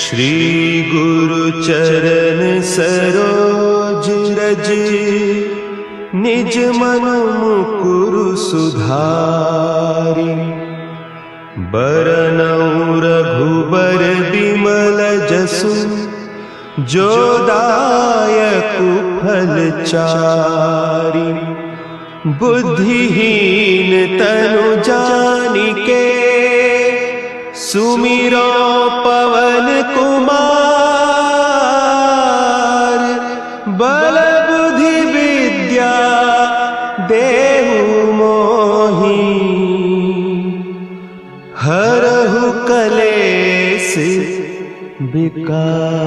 श्री गुरु चरण सरोज रज, निज मन मुकुरु सुधारि। बरनउँ रघुबर बिमल जसु, जो दायकु फल चारि। बुद्धिहीन तनु जानिके, सुमिरो पवन कुमार। बल बुद्धि विद्या देहु मोहि, हरहु कलेस विकार।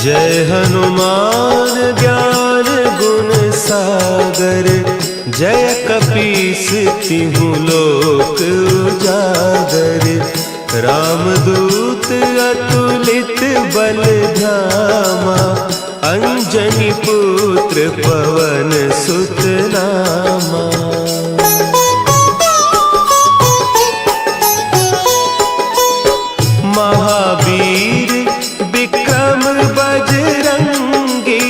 जय हनुमान ज्ञान गुण सागर, जय कपीस तिहु लोक उजागर। रामदूत अतुलित बल धामा, अंजनी पुत्र पवन सुत नामा। महावीर विक्रम बजरंगी,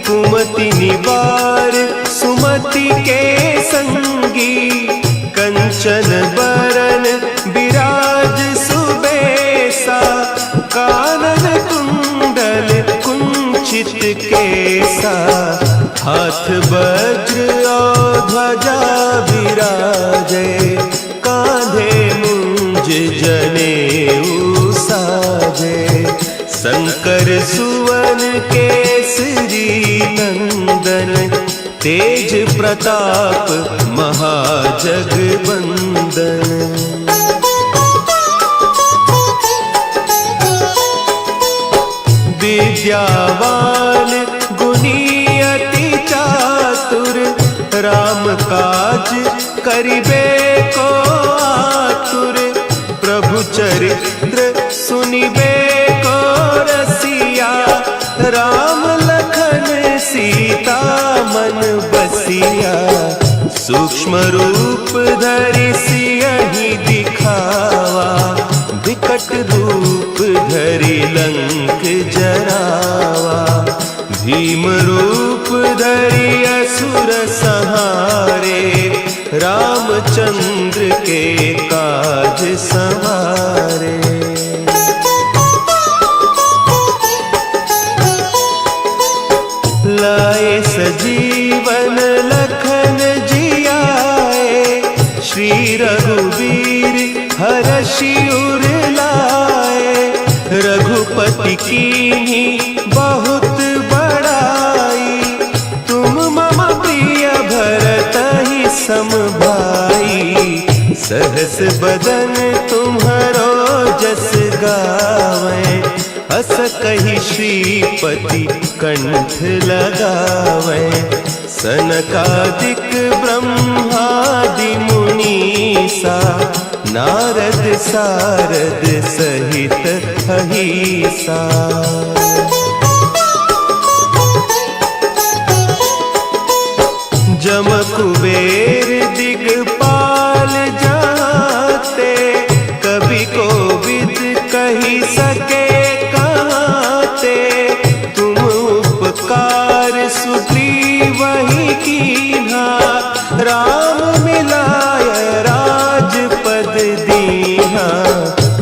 कुमति निवार सुमति के संगी। कंचन बरन विराज सुबेसा, कानन कुंडल कुंचित केसा। हाथ वज्र और ध्वजा विराजे, कांधे मुंज जनेऊ साजे। शंकर सुवन केसरी नंदन, तेज प्रताप महाजगवंदन। विद्यावान गुणी अति चातुर, राम काज करिबे को आतुर। प्रभु चरित्र सुनिबे को रसिया, राम लखन सीता मन बसिया। सूक्ष्म रूप धरि सियहि दिखावा, विकट रूप धरि लंक जरावा। भीम रूप धरि असुर संहारे, रामचंद्र के काज सवारे। लाए सजीवन लखन जियाए, श्री रघुवीर हरषि उर लाए। रघुपति कीन्ही बहुत बड़ाई, तुम मम प्रिय भरतहि सम भाई। सहस बदन तुम्हरो जस गावें, अस कहि श्रीपति कंठ लगावें। सनकादिक ब्रह्मादि मुनीसा, नारद सारद सहित अहीसा। जम कुबेर दिगपाल जाते, कवि कोविद कहि सके कहते। तुम उपकार सुग्रीवहि कीन्हा, राम मिलाय राजपद दीन्हा।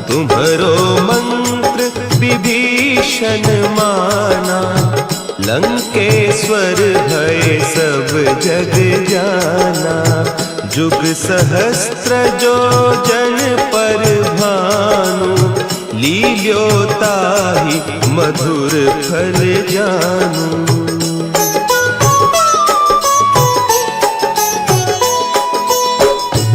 तुम्हरो मंत्र विभीषण माना, लंकेश्वर भय सब जग जाना। जुग सहस्त्र जो जन पर भानु, लील्योताहि मधुर फल जानू।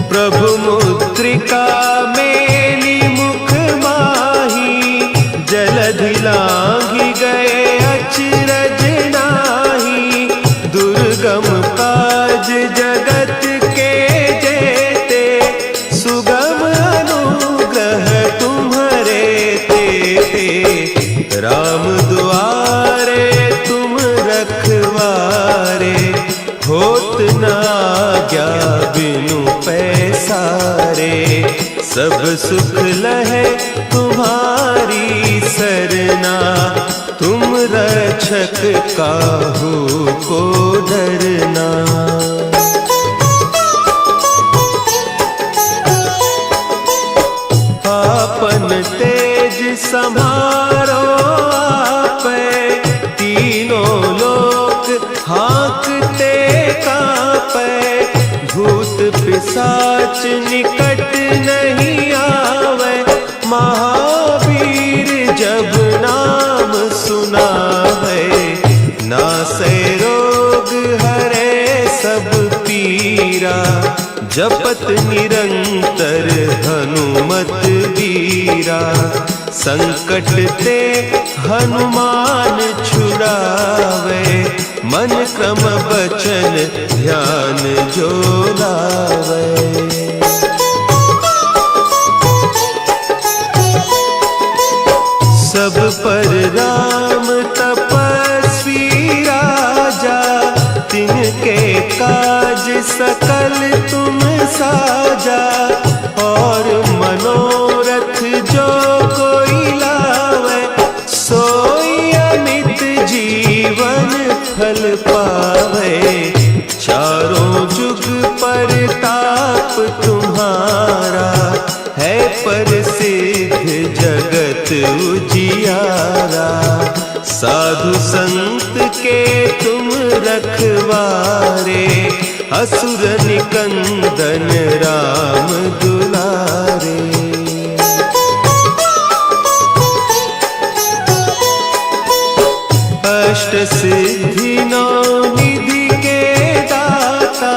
प्रभु मुद्रिका मेली मुख माही, जलधि लांघि गए अचरज नाही। दुर्गम काज जगत के जेते, सुगम अनुग्रह तुम्हरे तेते। राम दुआरे तुम रखवारे, होत न आज्ञा बिनु पैसारे। सब सुख लहे तुम्हारी सरना, तुम रक्षक काहू को डरना। आपन तेज संभारो आपे, तीनों लोक हाँकते कांपे। भूत पिशाच निकट नहीं आवे, महावीर जब नाम सुनावे। नासै रोग हरे सब पीरा, जपत निरंतर हनुमत वीरा। संकट ते हनुमान छुड़ावे, मन क्रम बचन ध्यान जो लावे। सब पर राम तपस्वी राजा, तिनके काज सकल तुम साजा। और मनोरथ जो कोई लावे, सोई अमित जीवन फल पावे। चारों जुग परताप तुम्हारा, है प्रसिद्ध जगत उजियारा। साधु संत के तुम रखवारे, असुर निकंदन राम दुलारे। अष्ट सिद्धि नौ निधि के दाता,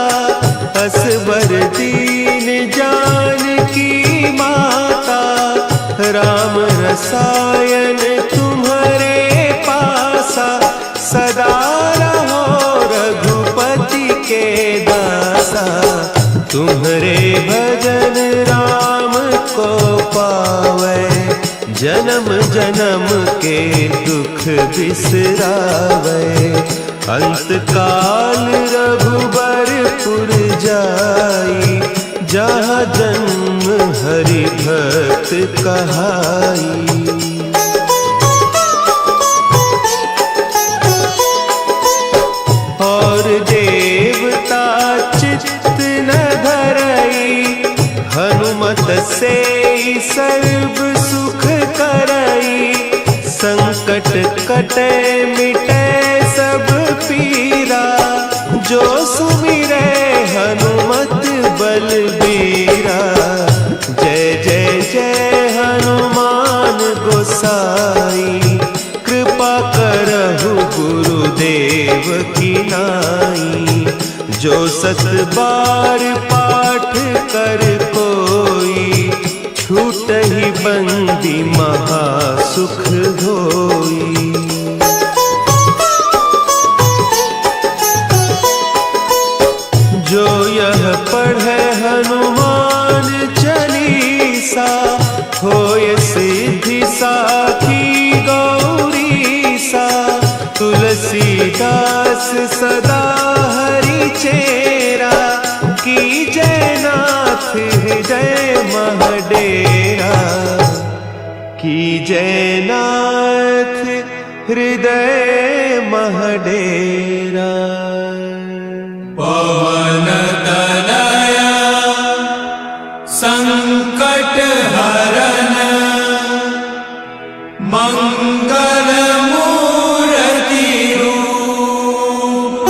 असवर दीन जानकी माता। राम रसायन तुम्हारे पासा, सदा रहो रघुपति के दासा। तुम्हारे भजन राम को पावे, जन्म जन्म के दुख बिसरावे। अंत काल रघुबरपुर जाई, जहाँ जन्म हरि भक्त कहाई। और देवता चित्त न धरई, हनुमत से सर्व सुख करई। संकट कटे मिटे सब पीरा, जो सुमिरे हनुमत बलबीरा। जय जय जय हनुमान गोसाई, कृपा करहु गुरुदेव की नाई। जो सत बार पाठ कर कोई, छूटहि बंदी महा सुख होई। जो यह पढ़े हनुमान चालीसा, होय सिद्धि साखी गौरीसा। तुलसीदास सदा हरि चेरा, की जयनाथ हृदय महडेरा। की जयनाथ हृदय महडेरा। पवन तनया संकट हरन, मंगल मूर्ति रूप।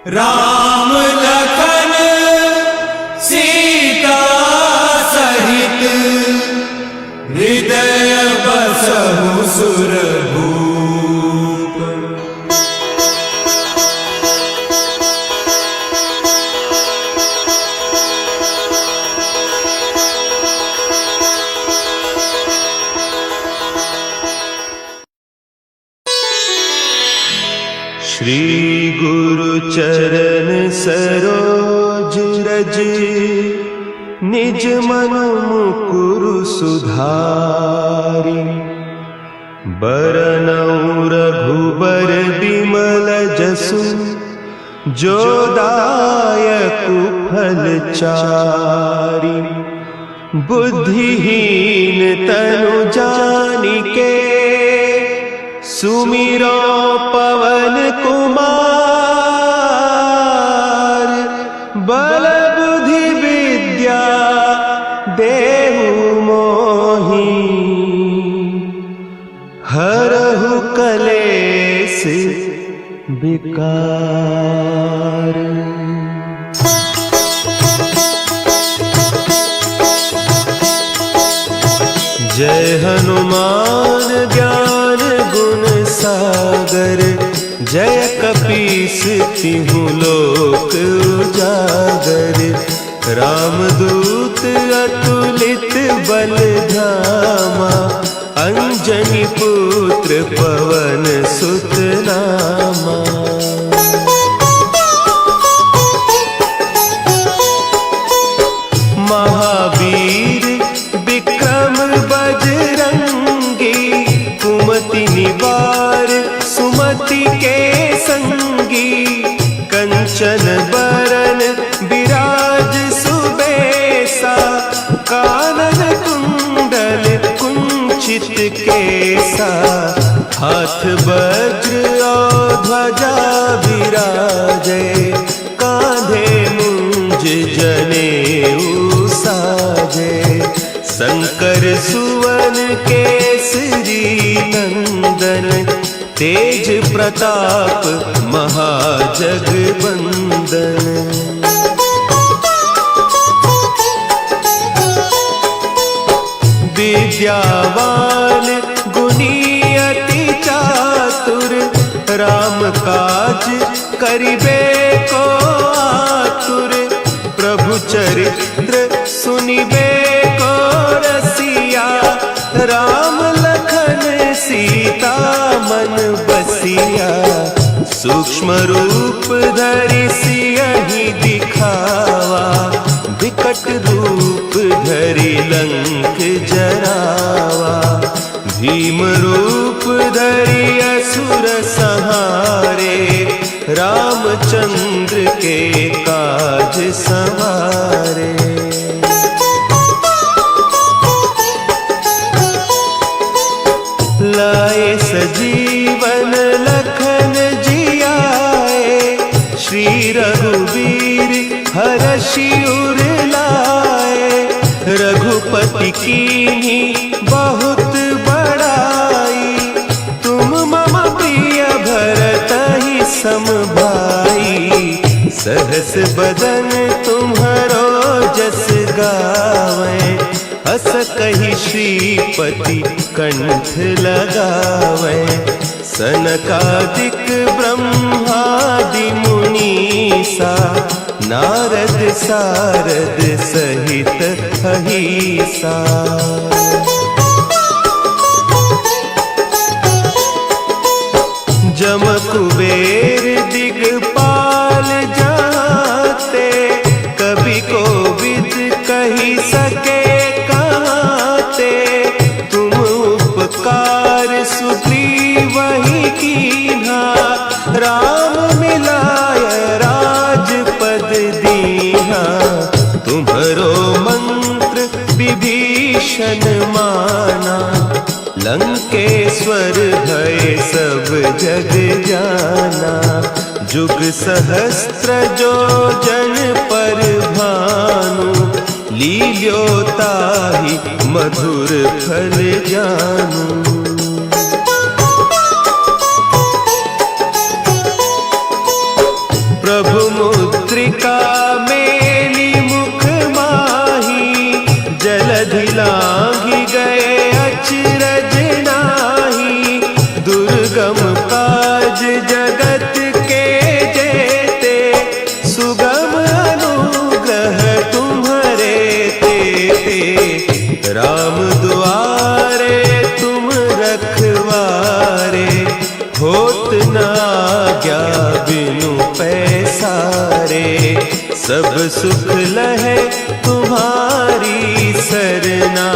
राम लखन सीता सहित, हृदय बसहु सुरभूप। श्री गुरु चरण सरोज रज, निज मन मुकुरु सुधारि। बरनउँ रघुबर बिमल जसु, जो दायकु फल चारि। बुद्धिहीन तनु जानिके, सुमिरो पवन कुमार। बल बुद्धि विद्या देहु मोहि, हरहु कलेस विकार। जय हनुमान ज्ञान गुण सागर, जय कपीस तिहु लोक उजागर। रामदूत अतुलित बल धामा, अंजनी पुत्र पवन सुत नामा। महावीर विक्रम बजरंगी, कुमति निवार सुमति के संगी। कंचन बरन विराज सुबेसा, कानन कुंडल कुंचित केसा। हाथ वज्र और ध्वजा विराजे, कांधे मुंज जनेऊ साजे। शंकर सुवन केसरी नंदन, तेज प्रताप महाजगबंदन। विद्यावान गुणी अति चातुर, राम काज करिबे को आतुर। प्रभु चरित्र सुनिबे को रसिया, राम लखन सीता मन बसिया। सूक्ष्म रूप धरि सियहि दिखावा, विकट रूप धरि लंक जरावा। भीम रूप धरि असुर संहारे, रामचंद्र के काज सवारे। लाए सजीवन लखन जियाए, श्री रघुवीर हरषि उर लाए। रघुपति कीन्ही बहुत बड़ाई, तुम मम प्रिय भरतहि सम भाई। सहस बदन तुम्हरो जस गावें, अस कहि श्रीपति कंठ लगावें। सनकादिक ब्रह्मादि मुनीसा, नारद सारद सहित अहीसा। जम कुबेर दिगपाल जाते, कवि कोविद कही सके कहते। तुम उपकार सुग्रीवहि कीन्हा, राम मिलाय राजपद दीन्हा। तुम्हरो मंत्र विभीषण माना, लंकेश्वर भय सब जग जाना। जुग सहस्त्र जो जन पर भानु, लील्योताहि मधुर फल जानू। प्रभु मुद्रिका मेली मुख माही, जलधि लांघि गए अचरज नाही। दुर्गम काज जगत के जेते, सुगम अनुग्रह तुम्हरे तेते। राम दुआरे तुम रखवारे, होत न आज्ञा बिनु पैसारे। सब सुख लहे तुम्हारी सरना,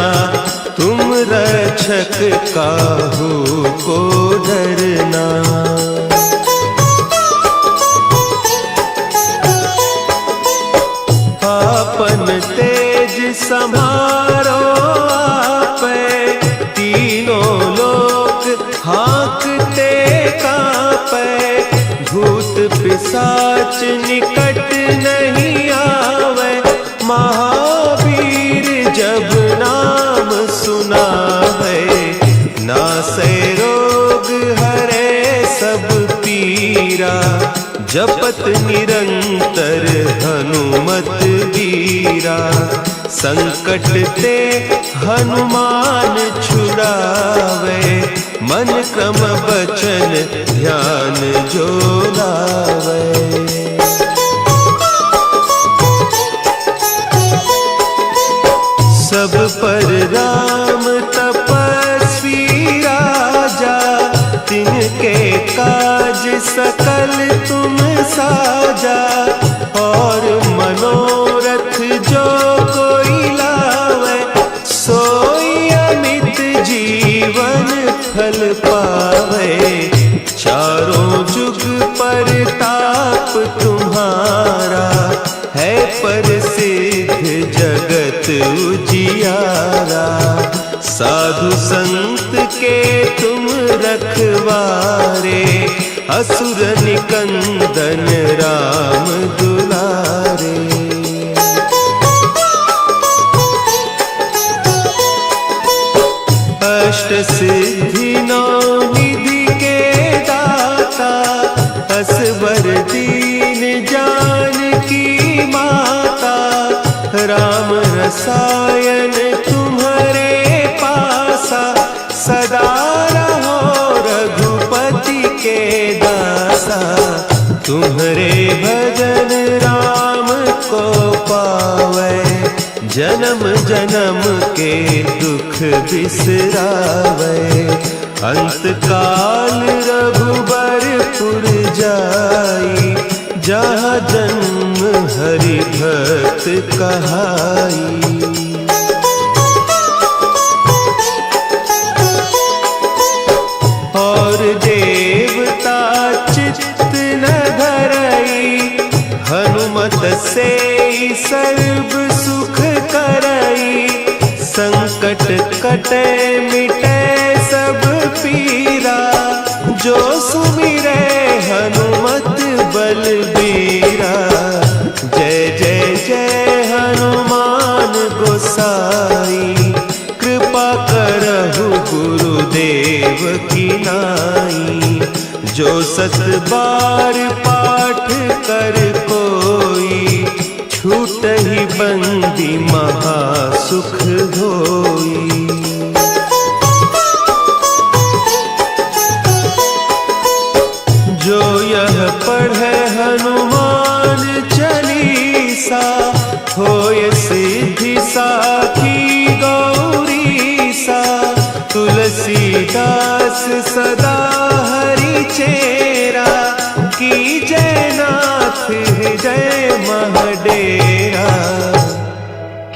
तुम रक्ष रक्षक काहू को डरना। आपन तेज समारो आपे, तीनों लोक हाँकते कांपे। भूत पिशाच निकट नहीं आवे, महावीर जब नाम सुनावे। नासे रोग हरे सब पीरा, जपत निरंतर हनुमत वीरा। संकट ते हनुमान छुड़ावे, मन क्रम बचन ध्यान जो लावे। सब पर राम तपस्वी राजा, तिनके काज सकल तुम साजा। और मनोरथ जो कोई लावे, सोई अमित जीवन फल पावे। चारों जुग परताप तुम्हारा, है प्रसिद्ध जगत उजियारा। साधु संत के तुम रखवारे, असुर निकंदन राम दुलारे। अष्ट सिद्धि नौ निधि के दाता, असवर दीन जानकी माता। राम रसायन तुम्हारे पासा, सदा रहो रघुपति के दासा। तुम्हारे भजन राम को पावे, जन्म जन्म के दुख बिसरावे। अंत काल रघुबरपुर जाई, जहाँ जन्म हरि भक्त कहाई। और देवता चित्त न धरई, हनुमत से सर्व सुख करई। संकट कटे मिटे सब पीरा, जो सुमिरे हनुमत बलबीरा। जय जय जय हनुमान गोसाई, कृपा करहु गुरुदेव की नाई। जो सत बार पाठ कर कोई, छूटहि बंदी महासुख होई। जो यह पढ़े हनुमान चालीसा, होय सिद्धि साखी गौरीसा। तुलसीदास सदा हरि चेरा, की जय नाथ हृदय महडेरा।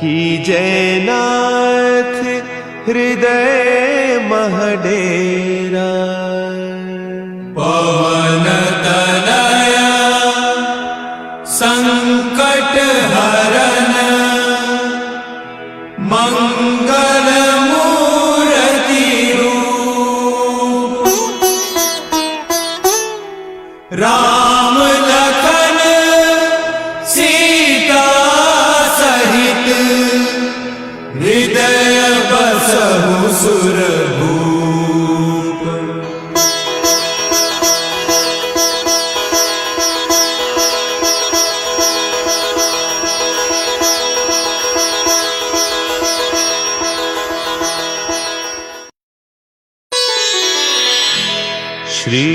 की जय नाथ हृदय महडेरा। पवन तनया संकट हरन, मंगल मूर्ति रूप। राम लखन सीता सहित, हृदय बसहु सुरभूप। श्री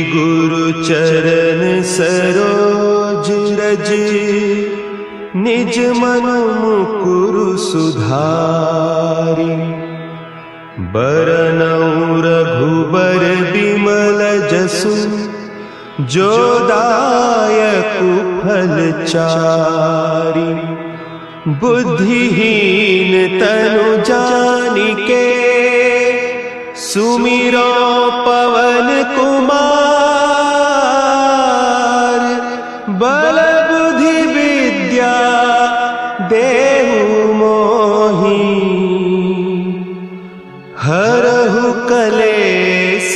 गुरु चरण सरोज रज, निज मन मुकुरु सुधारि। बरनउँ रघुबर बिमल जसु, जो दायकु फल चारि। बुद्धिहीन तनु जानिके, सुमिरो पवन कुमार, बल बुद्धि विद्या देहु मोहि, हरहु कलेस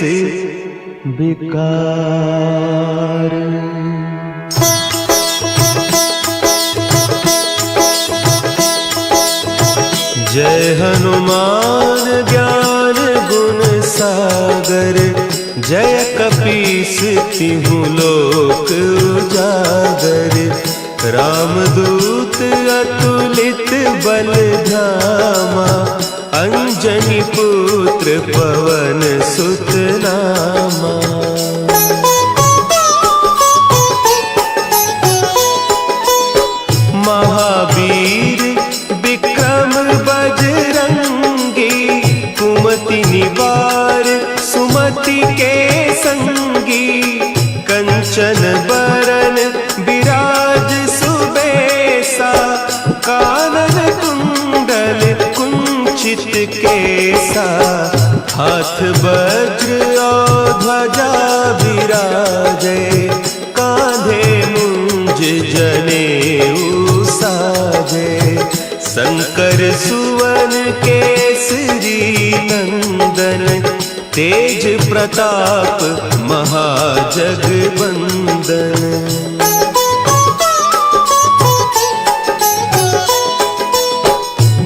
विकार। जय हनुमान ज्ञान गुण सागर, जय कपीस तिहु लोक उजागर। रामदूत अतुलित बल धामा, अंजनी पुत्र पवन सुत नामा। महावीर विक्रम बजरंगी, कुमति निवार सुमति के संगी। कंचन बरन विराज सुबेसा, कानन कुंडल कुंचित केसा। हाथ वज्र और ध्वजा विराजे, कांधे मुंज जनेऊ साजे। शंकर सुवन केसरी नंदन, तेज प्रताप महाजगवंदन।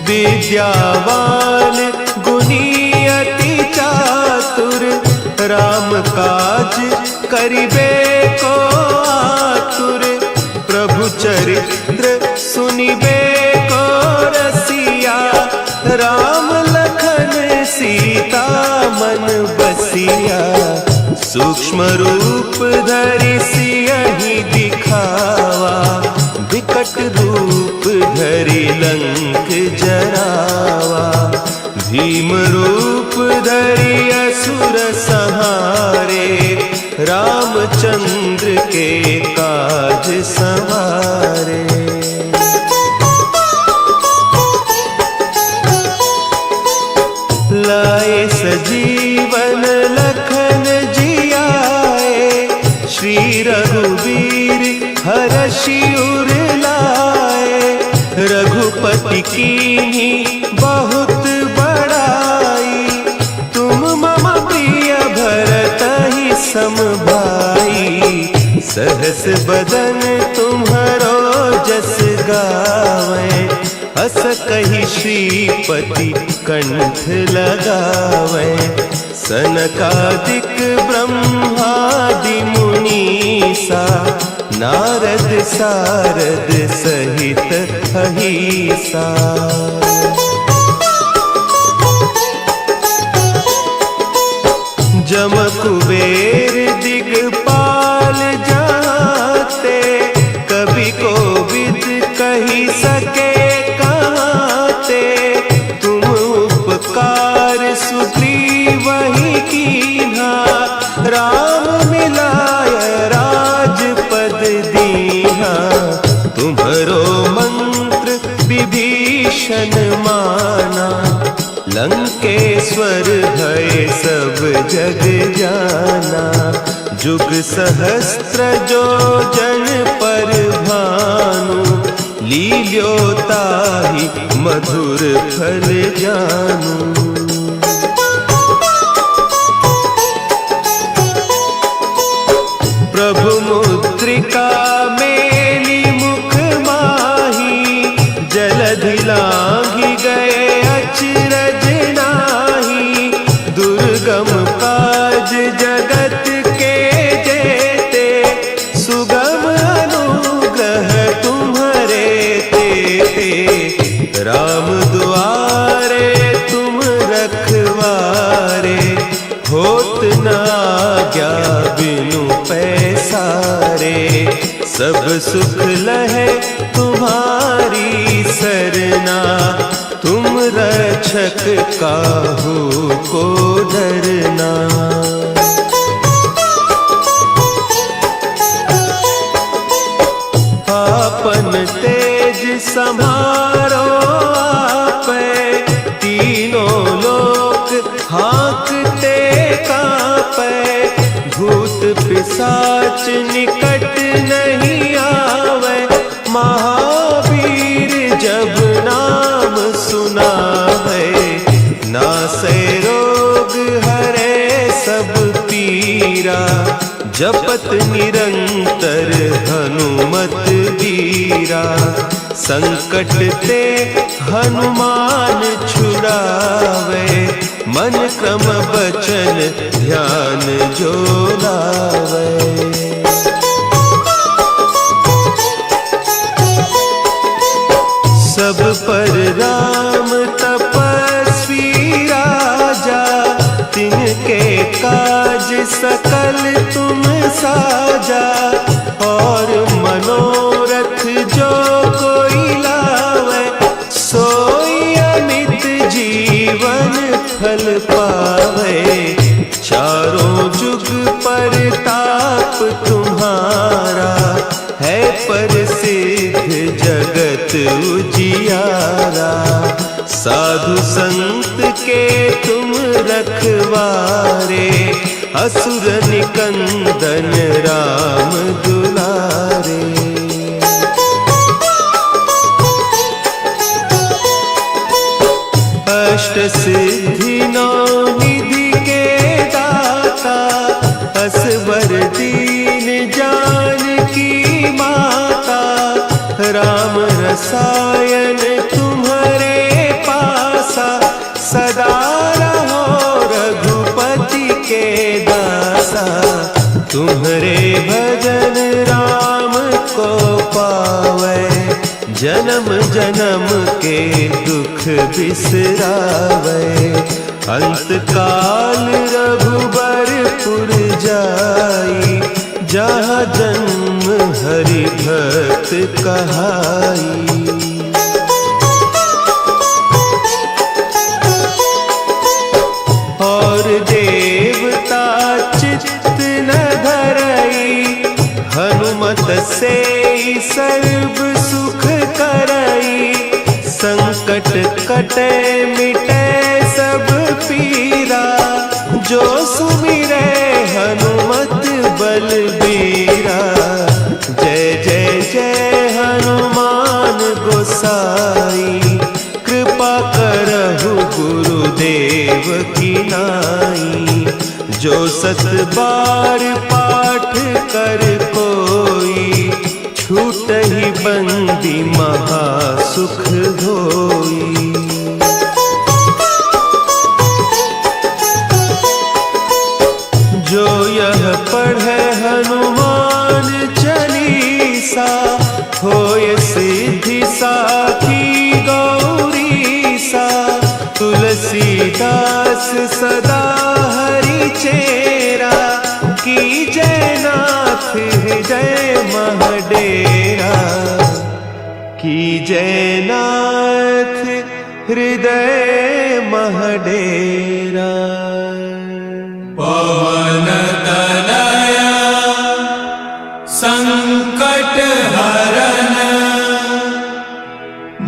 विद्यावान गुणी अति चातुर, राम काज करिबे को आतुर। प्रभु चरित्र सुनिबे को रसिया, राम लखन सीता मन बसिया। सूक्ष्म रूप धरि सियहि दिखावा, विकट रूप धरि लंक जरावा। भीम रूप धरि असुर संहारे, रामचंद्र के काज संवारे। लाए सजीवन लखन जियाए, श्री रघुवीर हरषि उर लाए। रघुपति कीन्ही बहुत बड़ाई, तुम मम प्रिय भरतहि सम भाई। सहस बदन तुम्हरो जस गावें, हस कहि श्रीपति कंठ लगावें। सनकादिक ब्रह्मादि मुनीसा, नारद सारद सहित अहीसा। जम कुबेर दिगपाल जाते, कवि कोविद कहि सके कहते। तुम उपकार सुग्रीवहि कीन्हा, राम मिलाय राजपद दीन्हा। तुम्हरो मंत्र विभीषण माना, लंकेश्वर भय सब जग जाना। जुग सहस्त्र जो जन पर भानु, लील्योताहि मधुर फल जानू। प्रभु मुद्रिका मेली मुख माही, जलधि लांघि गए अचरज नाही। दुर्गम काज जगत के जेते, सुगम अनुग्रह तुम्हरे तेते। राम दुआरे तुम रखवारे, होत न आज्ञा बिनु पैसारे। सब सुख लहे तुम्हारी सरना, तुम रक्षक काहू को डरना। आपन तेज संभारो आपै, तीनों लोक हाँकते पिशाच निकट नहीं आवे, महावीर जब नाम सुनावे। नासै रोग हरे सब पीरा, जपत निरंतर हनुमत वीरा। संकट ते हनुमान छुड़ावे, मन क्रम बचन ध्यान जो लावे। सब पर राम तपस्वी राजा, तिनके काज सकल तुम साजा। और मनोरथ जो कोई लावे, सोई अमित जीवन फल पावे। चारों जुग परताप तुम्हारा, है प्रसिद्ध जगत उजियारा। साधु संत के तुम रखवारे, असुर निकंदन राम दुलारे। अष्ट सिद्धि नौ निधि के दाता, असवर दीन जानकी माता। राम रसायन तुम्हारे पासा, सदा रहो रघुपति के दासा। तुम्हारे भजन राम को पावे, जन्म जन्म के दुख बिसरावे। अंत काल रघुबरपुर जाई, जहाँ जन्म हरि भक्त कहाई। और देवता चित्त न धरई, हनुमत से सर्व सुख करई। संकट कटे मिटे सब पीरा, जो सुमिरे हनुमत बलबीरा। जय जय जय हनुमान गोसाई, कृपा करहु गुरुदेव की नाई। जो सत बार पाठ कर कोई, छूटहि बंदी महासुख होई। जो यह पढ़े हनुमान चालीसा, होय सिद्धि साखी गौरीसा। तुलसीदास सदा हरि चेरा, की जयनाथ हृदय महडेरा। की जयनाथ हृदय महडेरा। पवन तनया संकट हरन,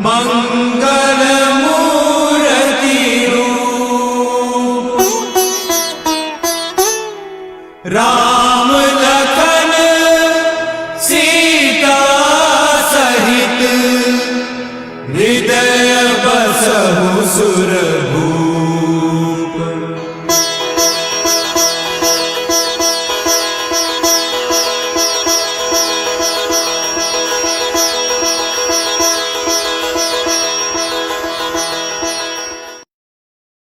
मंगल मूर्ति रूप। राम लखन सीता सहित, हृदय बसहु सुर